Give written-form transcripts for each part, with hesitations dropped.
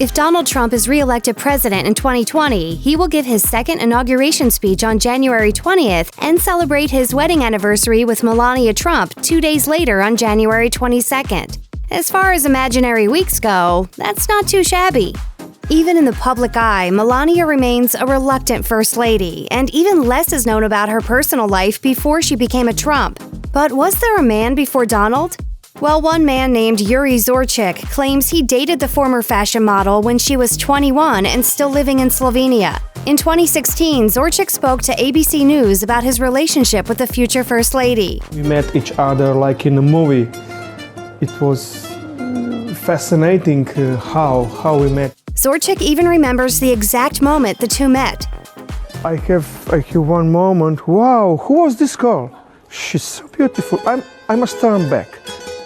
If Donald Trump is re-elected president in 2020, he will give his second inauguration speech on January 20th and celebrate his wedding anniversary with Melania Trump 2 days later on January 22nd. As far as imaginary weeks go, that's not too shabby. Even in the public eye, Melania remains a reluctant first lady, and even less is known about her personal life before she became a Trump. But was there a man before Donald? Well, one man named Jure Zorcic claims he dated the former fashion model when she was 21 and still living in Slovenia. In 2016, Zorcic spoke to ABC News about his relationship with the future First Lady. We met each other like in a movie. It was fascinating how we met. Zorcic even remembers the exact moment the two met. I have one moment. Wow, who was this girl? She's so beautiful. I must turn back.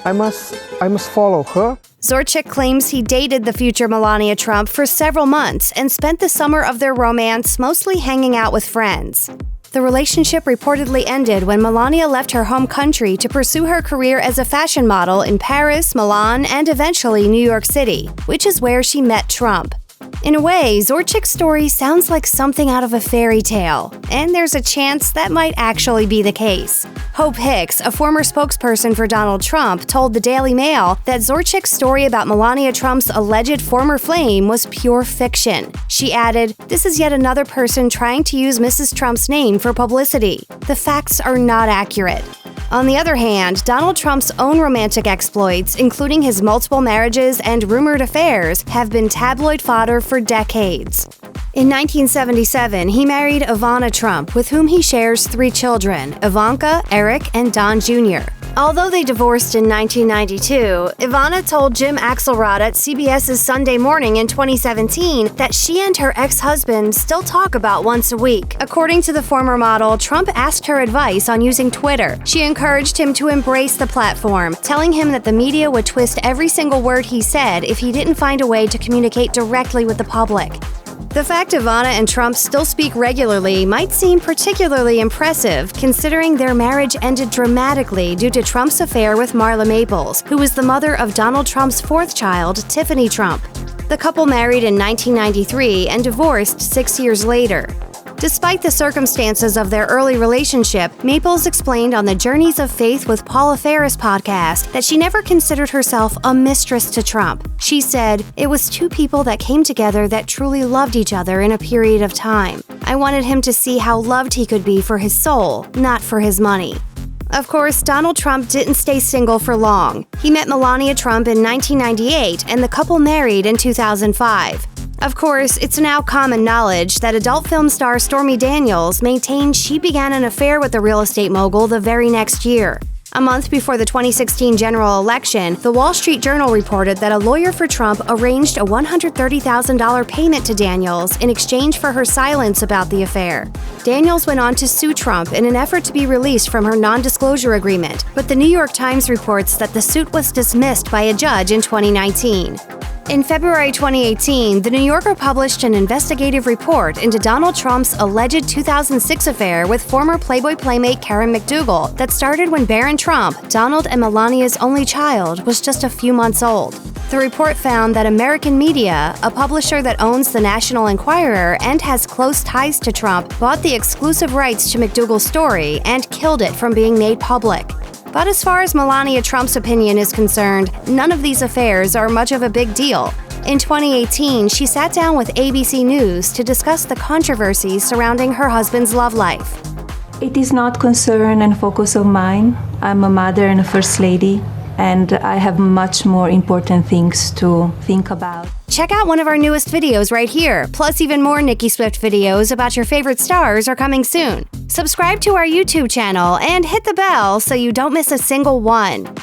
I must follow her. Zorcic claims he dated the future Melania Trump for several months and spent the summer of their romance mostly hanging out with friends. The relationship reportedly ended when Melania left her home country to pursue her career as a fashion model in Paris, Milan, and eventually New York City, which is where she met Trump. In a way, Zorcic's story sounds like something out of a fairy tale, and there's a chance that might actually be the case. Hope Hicks, a former spokesperson for Donald Trump, told the Daily Mail that Zorcic's story about Melania Trump's alleged former flame was pure fiction. She added, "This is yet another person trying to use Mrs. Trump's name for publicity. The facts are not accurate." On the other hand, Donald Trump's own romantic exploits, including his multiple marriages and rumored affairs, have been tabloid fodder for decades. In 1977, he married Ivana Trump, with whom he shares 3 children, Ivanka, Eric, and Don Jr. Although they divorced in 1992, Ivana told Jim Axelrod at CBS's Sunday Morning in 2017 that she and her ex-husband still talk about once a week. According to the former model, Trump asked her advice on using Twitter. She encouraged him to embrace the platform, telling him that the media would twist every single word he said if he didn't find a way to communicate directly with the public. The fact Ivana and Trump still speak regularly might seem particularly impressive, considering their marriage ended dramatically due to Trump's affair with Marla Maples, who was the mother of Donald Trump's 4th child, Tiffany Trump. The couple married in 1993 and divorced 6 years later. Despite the circumstances of their early relationship, Maples explained on the Journeys of Faith with Paula Ferris podcast that she never considered herself a mistress to Trump. She said, "It was 2 people that came together that truly loved each other in a period of time. I wanted him to see how loved he could be for his soul, not for his money." Of course, Donald Trump didn't stay single for long. He met Melania Trump in 1998 and the couple married in 2005. Of course, it's now common knowledge that adult film star Stormy Daniels maintained she began an affair with the real estate mogul the very next year. A month before the 2016 general election, the Wall Street Journal reported that a lawyer for Trump arranged a $130,000 payment to Daniels in exchange for her silence about the affair. Daniels went on to sue Trump in an effort to be released from her non-disclosure agreement, but the New York Times reports that the suit was dismissed by a judge in 2019. In February 2018, The New Yorker published an investigative report into Donald Trump's alleged 2006 affair with former Playboy playmate Karen McDougal that started when Barron Trump, Donald and Melania's only child, was just a few months old. The report found that American Media, a publisher that owns the National Enquirer and has close ties to Trump, bought the exclusive rights to McDougal's story and killed it from being made public. But as far as Melania Trump's opinion is concerned, none of these affairs are much of a big deal. In 2018, she sat down with ABC News to discuss the controversies surrounding her husband's love life. It is not concern and focus of mine. I'm a mother and a first lady, and I have much more important things to think about. Check out one of our newest videos right here. Plus, even more Nicki Swift videos about your favorite stars are coming soon. Subscribe to our YouTube channel and hit the bell so you don't miss a single one.